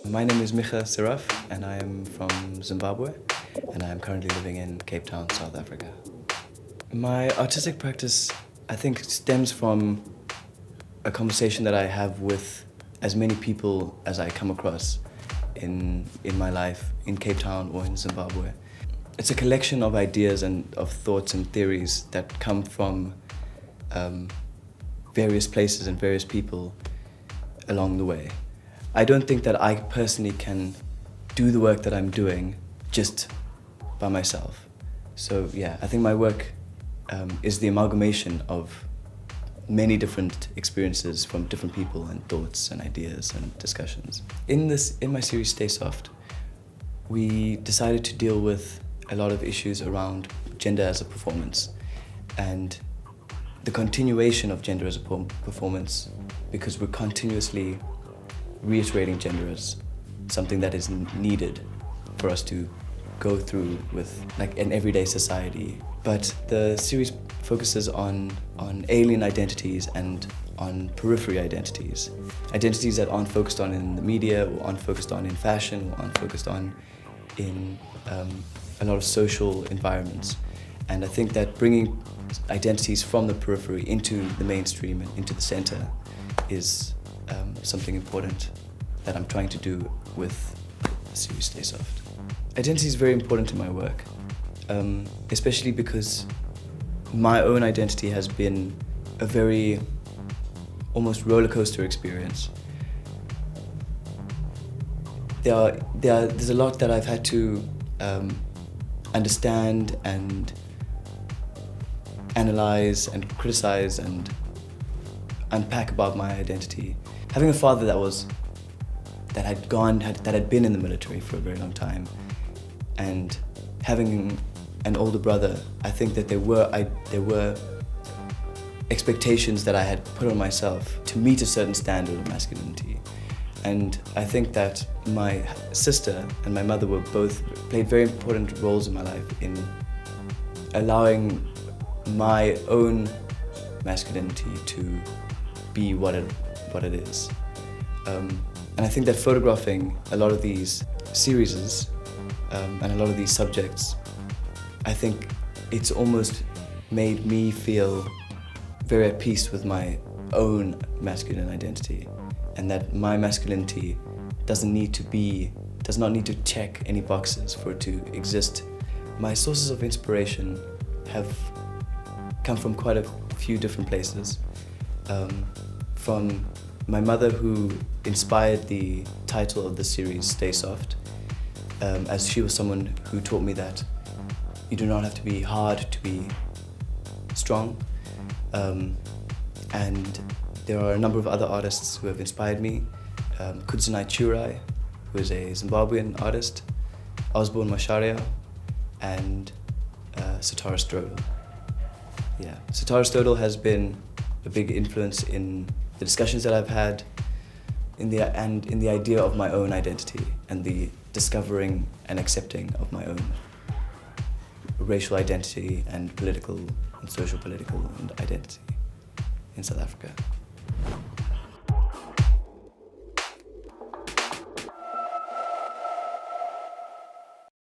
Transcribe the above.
My name is Micha Serraf and I am from Zimbabwe and I am currently living in Cape Town, South Africa. My artistic practice, I think, stems from a conversation that I have with as many people as I come across in my life in Cape Town or in Zimbabwe. It's a collection of ideas and of thoughts and theories that come from various places and various people along the way. I don't think that I personally can do the work that I'm doing just by myself. So yeah, I think my work is the amalgamation of many different experiences from different people and thoughts and ideas and discussions. In my series Stay Soft, we decided to deal with a lot of issues around gender as a performance and the continuation of gender as a performance, because we're continuously reiterating gender as something that is needed for us to go through with like an everyday society. But the series focuses on alien identities and on periphery identities. Identities that aren't focused on in the media, or aren't focused on in fashion, or aren't focused on in a lot of social environments. And I think that bringing identities from the periphery into the mainstream and into the center is something important that I'm trying to do with the series Stay Soft. Identity is very important in my work, especially because my own identity has been a very almost roller coaster experience. There's a lot that I've had to understand and analyze and criticize and unpack about my identity. Having a father that had been in the military for a very long time, and having an older brother, I think that there were expectations that I had put on myself to meet a certain standard of masculinity. And I think that my sister and my mother played very important roles in my life in allowing my own masculinity to be what it is. And I think that photographing a lot of these series and a lot of these subjects, I think it's almost made me feel very at peace with my own masculine identity, and that my masculinity does not need to check any boxes for it to exist. My sources of inspiration have come from quite a few different places. From my mother, who inspired the title of the series, Stay Soft, as she was someone who taught me that you do not have to be hard to be strong. And there are a number of other artists who have inspired me. Tigchelaar, who is a Zimbabwean artist, Osborne Masharia, and Satara Strodel. Yeah, Satara Strodel has been a big influence in the discussions that I've had in the idea of my own identity and the discovering and accepting of my own racial identity and political and social political identity in South Africa.